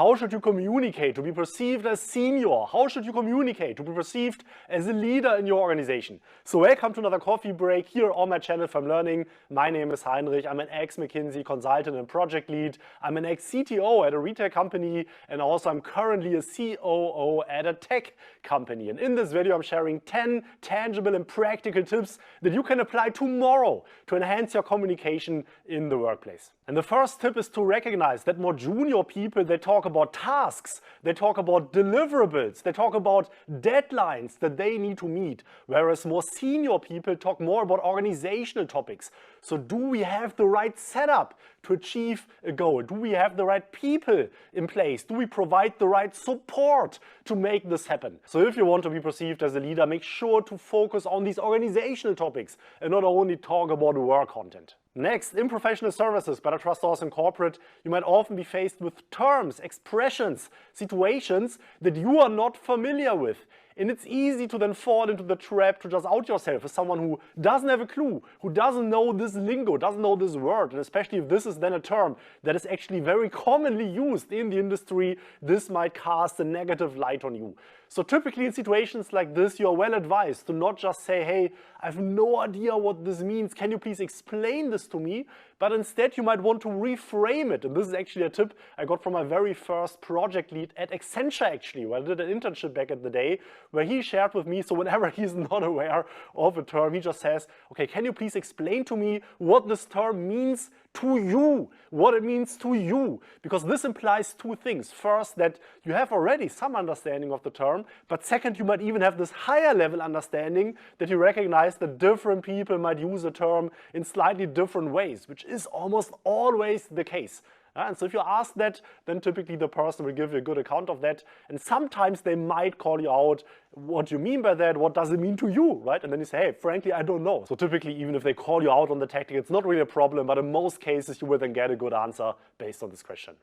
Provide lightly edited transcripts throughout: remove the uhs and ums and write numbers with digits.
How should you communicate to be perceived as senior? How should you communicate to be perceived as a leader in your organization? So welcome to another coffee break here on my channel from Learning. My name is Heinrich. I'm an ex-McKinsey consultant and project lead. I'm an ex-CTO at a retail company, and also I'm currently a COO at a tech company. And in this video, I'm sharing 10 tangible and practical tips that you can apply tomorrow to enhance your communication in the workplace. And the first tip is to recognize that more junior people, they talk about tasks, they talk about deliverables, they talk about deadlines that they need to meet, whereas more senior people talk more about organizational topics. So do we have the right setup to achieve a goal? Do we have the right people in place? Do we provide the right support to make this happen? So if you want to be perceived as a leader, make sure to focus on these organizational topics and not only talk about work content. Next, in professional services, but trust us in corporate, you might often be faced with terms, expressions, situations that you are not familiar with. And it's easy to then fall into the trap to just out yourself as someone who doesn't have a clue, who doesn't know this lingo, doesn't know this word. And especially if this is then a term that is actually very commonly used in the industry, this might cast a negative light on you. So typically in situations like this, you are well advised to not just say, hey, I have no idea what this means. Can you please explain this to me? But instead you might want to reframe it. And this is actually a tip I got from my very first project lead at Accenture actually, where I did an internship back in the day, where he shared with me, so whenever he's not aware of a term, he just says, okay, can you please explain to me what this term means to you, what it means to you? Because this implies two things. First, that you have already some understanding of the term, but second, you might even have this higher level understanding that you recognize that different people might use a term in slightly different ways, which is almost always the case. And so if you ask that, then typically the person will give you a good account of that. And sometimes they might call you out, what do you mean by that? What does it mean to you, right? And then you say, hey, frankly, I don't know. So typically, even if they call you out on the tactic, it's not really a problem, but in most cases, you will then get a good answer based on this question.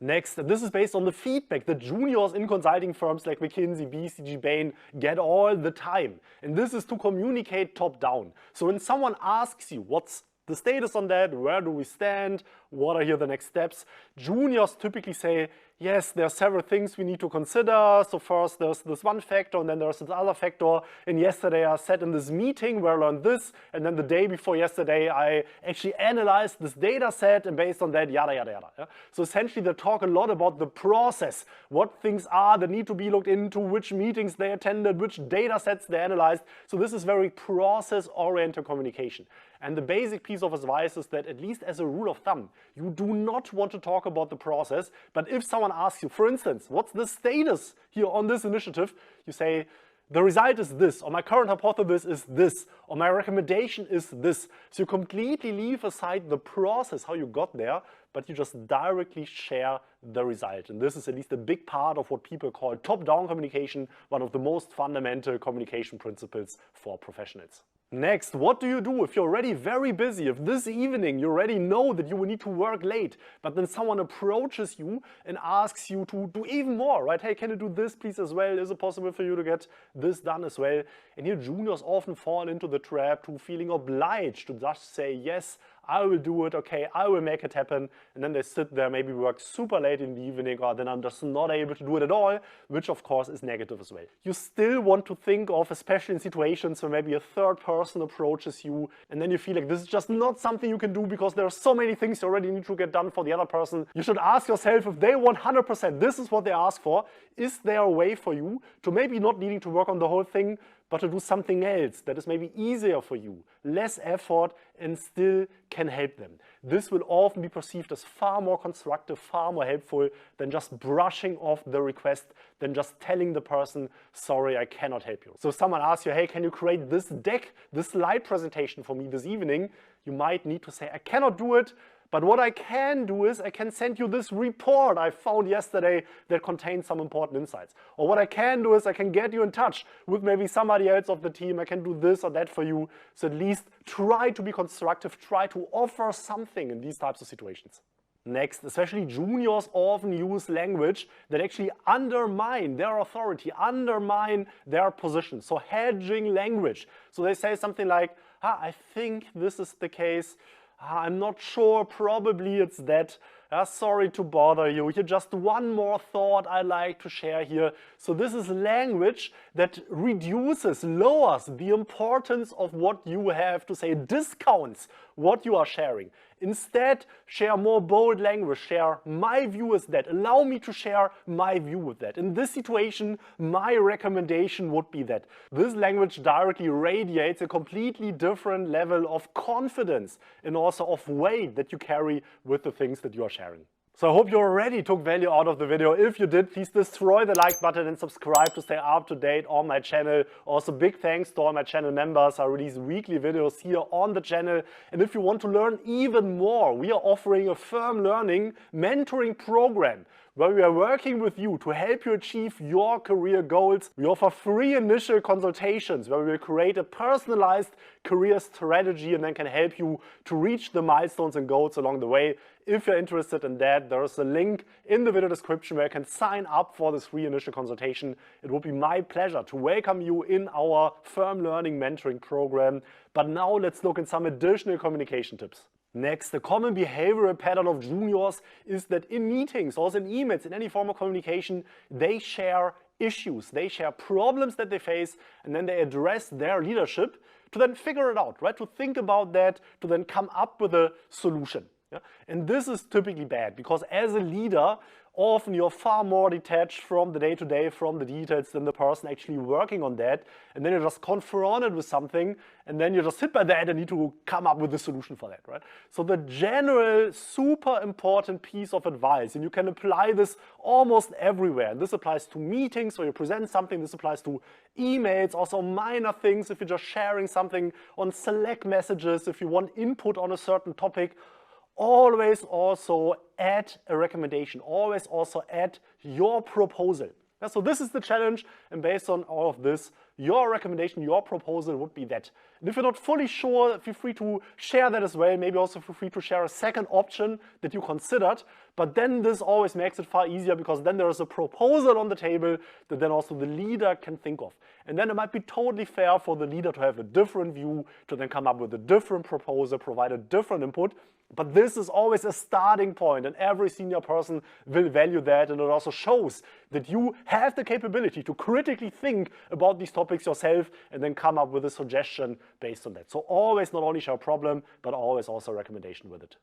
Next, and this is based on the feedback that juniors in consulting firms like McKinsey, BCG, Bain get all the time. And this is to communicate top down. So when someone asks you, what's the status on that, where do we stand, what are here the next steps, juniors typically say, yes, there are several things we need to consider. So first there's this one factor and then there's this other factor. And yesterday I sat in this meeting where I learned this. And then the day before yesterday, I actually analyzed this data set and based on that, yada, yada, yada. Yeah? So essentially they talk a lot about the process, what things are that need to be looked into, which meetings they attended, which data sets they analyzed. So this is very process-oriented communication. And the basic piece of advice is that, at least as a rule of thumb, you do not want to talk about the process. But if someone asks you, for instance, what's the status here on this initiative, you say, the result is this, or my current hypothesis is this, or my recommendation is this. So you completely leave aside the process, how you got there, but you just directly share the result. And this is at least a big part of what people call top-down communication, one of the most fundamental communication principles for professionals. Next, what do you do if you're already very busy? If this evening you already know that you will need to work late, but then someone approaches you and asks you to do even more, right? Hey, can you do this please as well? Is it possible for you to get this done as well? And here juniors often fall into the trap to feeling obliged to just say, yes, I will do it, okay, I will make it happen. And then they sit there, maybe work super late in the evening, or then I'm just not able to do it at all, which of course is negative as well. You still want to think of, especially in situations where maybe a third person approaches you, and then you feel like this is just not something you can do because there are so many things you already need to get done for the other person. You should ask yourself, if they want 100%, this is what they ask for, is there a way for you to maybe not needing to work on the whole thing, but to do something else that is maybe easier for you, less effort, and still can help them. This will often be perceived as far more constructive, far more helpful than just brushing off the request, than just telling the person, sorry, I cannot help you. So if someone asks you, hey, can you create this deck, this slide presentation for me this evening? You might need to say, I cannot do it, but what I can do is I can send you this report I found yesterday that contains some important insights. Or what I can do is I can get you in touch with maybe somebody else of the team. I can do this or that for you. So at least try to be constructive, try to offer something in these types of situations. Next, especially juniors often use language that actually undermine their authority, undermine their position. So hedging language. So they say something like, I think this is the case. I'm not sure, probably it's that. Sorry to bother you. Here just one more thought I like to share here. So this is language that reduces, lowers the importance of what you have to say, discounts what you are sharing. Instead, share more bold language, share my view is that, allow me to share my view with that. In this situation, my recommendation would be that. This language directly radiates a completely different level of confidence and also of weight that you carry with the things that you are sharing. So I hope you already took value out of the video. If you did, please destroy the like button and subscribe to stay up to date on my channel. Also, big thanks to all my channel members. I release weekly videos here on the channel. And if you want to learn even more, we are offering a firm learning mentoring program where we are working with you to help you achieve your career goals. We offer free initial consultations where we will create a personalized career strategy and then can help you to reach the milestones and goals along the way. If you're interested in that, there is a link in the video description where you can sign up for this free initial consultation. It would be my pleasure to welcome you in our firm learning mentoring program. But now let's look at some additional communication tips. Next, the common behavioral pattern of juniors is that in meetings, also in emails, in any form of communication, they share issues, they share problems that they face, and then they address their leadership to then figure it out, right? To think about that, to then come up with a solution. Yeah? And this is typically bad because as a leader, often you're far more detached from the day-to-day, from the details than the person actually working on that. And then you're just confronted with something and then you're just hit by that and need to come up with a solution for that, right? So the general super important piece of advice, and you can apply this almost everywhere. And this applies to meetings where you present something. This applies to emails, also minor things if you're just sharing something on Slack messages, if you want input on a certain topic. Always also add a recommendation, always also add your proposal. So this is the challenge, and based on all of this, your recommendation, your proposal would be that. And if you're not fully sure, feel free to share that as well. Maybe also feel free to share a second option that you considered, but then this always makes it far easier because then there is a proposal on the table that then also the leader can think of. And then it might be totally fair for the leader to have a different view, to then come up with a different proposal, provide a different input. But this is always a starting point, and every senior person will value that, and it also shows that you have the capability to critically think about these topics yourself and then come up with a suggestion based on that. So always not only share a problem, but always also a recommendation with it.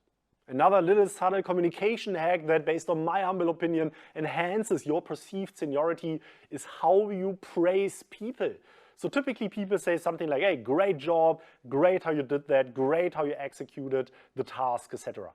Another little subtle communication hack that, based on my humble opinion, enhances your perceived seniority is how you praise people. So typically people say something like, hey, great job, great how you did that, great how you executed the task, etc.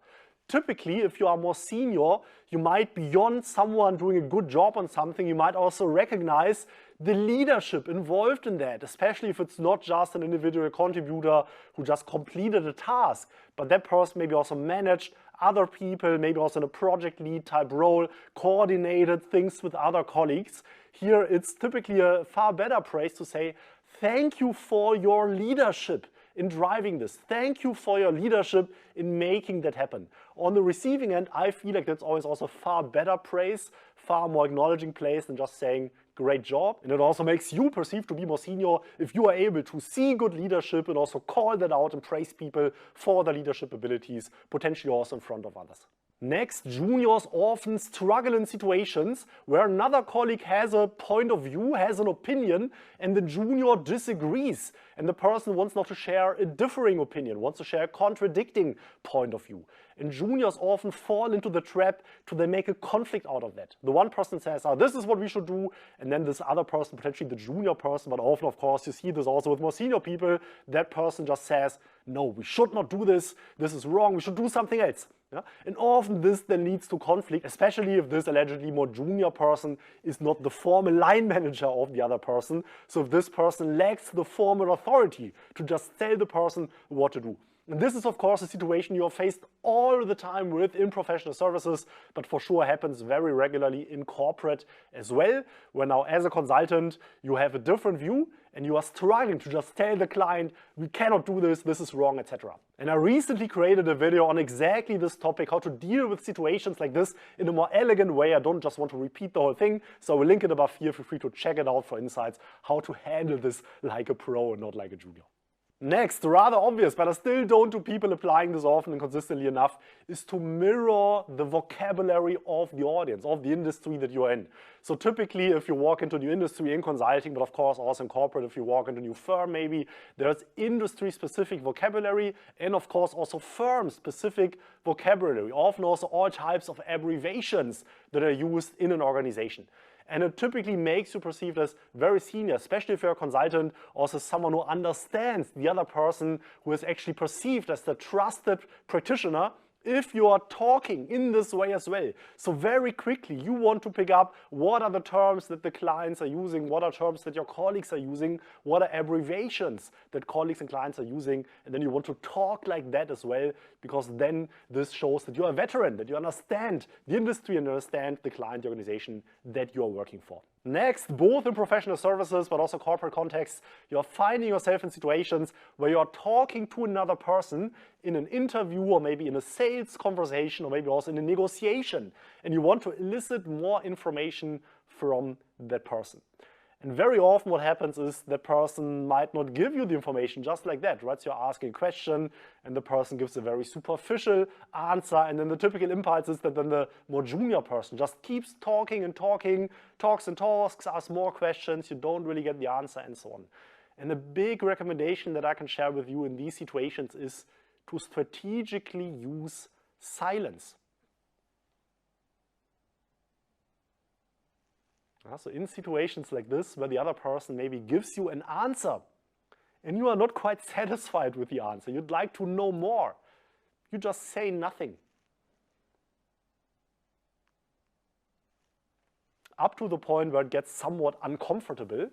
Typically, if you are more senior, you might, beyond someone doing a good job on something, you might also recognize the leadership involved in that, especially if it's not just an individual contributor who just completed a task, but that person maybe also managed other people, maybe also in a project lead type role, coordinated things with other colleagues. Here it's typically a far better praise to say, thank you for your leadership in driving this. Thank you for your leadership in making that happen. On the receiving end, I feel like that's always also far better praise, far more acknowledging praise than just saying, great job. And it also makes you perceive to be more senior if you are able to see good leadership and also call that out and praise people for their leadership abilities, potentially also in front of others. Next, juniors often struggle in situations where another colleague has a point of view, has an opinion, and the junior disagrees. And the person wants not to share a differing opinion, wants to share a contradicting point of view. And juniors often fall into the trap to then make a conflict out of that. The one person says, oh, this is what we should do, and then this other person, potentially the junior person, but often, of course, you see this also with more senior people, that person just says, no, we should not do this, this is wrong, we should do something else. Yeah? And often this then leads to conflict, especially if this allegedly more junior person is not the formal line manager of the other person. So if this person lacks the formal authority to just tell the person what to do. And this is, of course, a situation you are faced all the time with in professional services, but for sure happens very regularly in corporate as well, where now as a consultant, you have a different view and you are struggling to just tell the client, we cannot do this, this is wrong, etc. And I recently created a video on exactly this topic, how to deal with situations like this in a more elegant way. I don't just want to repeat the whole thing, so I will link it above here. Feel free to check it out for insights, how to handle this like a pro and not like a junior. Next, rather obvious, but I still don't do people applying this often and consistently enough, is to mirror the vocabulary of the audience, of the industry that you're in. So typically, if you walk into a new industry in consulting, but of course also in corporate, if you walk into a new firm maybe, there's industry-specific vocabulary and of course also firm-specific vocabulary, often also all types of abbreviations that are used in an organization. And it typically makes you perceived as very senior, especially if you're a consultant, also someone who understands the other person, who is actually perceived as the trusted practitioner if you are talking in this way as well. So very quickly, you want to pick up what are the terms that the clients are using, what are terms that your colleagues are using, what are abbreviations that colleagues and clients are using, and then you want to talk like that as well, because then this shows that you're a veteran, that you understand the industry and understand the client organization that you're working for. Next, both in professional services but also corporate contexts, you're finding yourself in situations where you're talking to another person in an interview or maybe in a sales conversation or maybe also in a negotiation, and you want to elicit more information from that person. And very often what happens is that person might not give you the information just like that, right? So you're asking a question and the person gives a very superficial answer, and then the typical impulse is that then the more junior person just keeps talking and talking, talks and talks, asks more questions, you don't really get the answer and so on. And a big recommendation that I can share with you in these situations is to strategically use silence. So in situations like this, where the other person maybe gives you an answer and you are not quite satisfied with the answer, you'd like to know more, you just say nothing. Up to the point where it gets somewhat uncomfortable.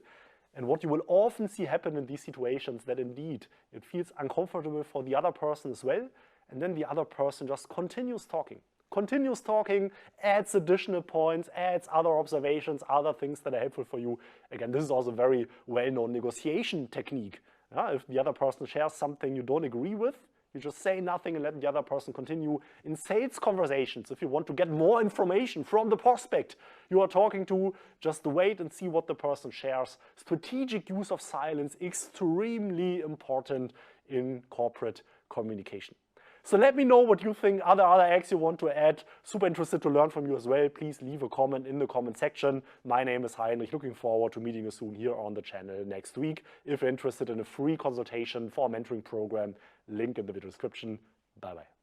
And what you will often see happen in these situations, that indeed it feels uncomfortable for the other person as well, and then the other person just continues talking, adds additional points, adds other observations, other things that are helpful for you. Again, this is also a very well-known negotiation technique. If the other person shares something you don't agree with, you just say nothing and let the other person continue. In sales conversations, if you want to get more information from the prospect you are talking to, just wait and see what the person shares. Strategic use of silence, extremely important in corporate communication. So let me know what you think, other acts you want to add. Super interested to learn from you as well. Please leave a comment in the comment section. My name is Heinrich. Looking forward to meeting you soon here on the channel next week. If you're interested in a free consultation for a mentoring program, link in the video description. Bye-bye.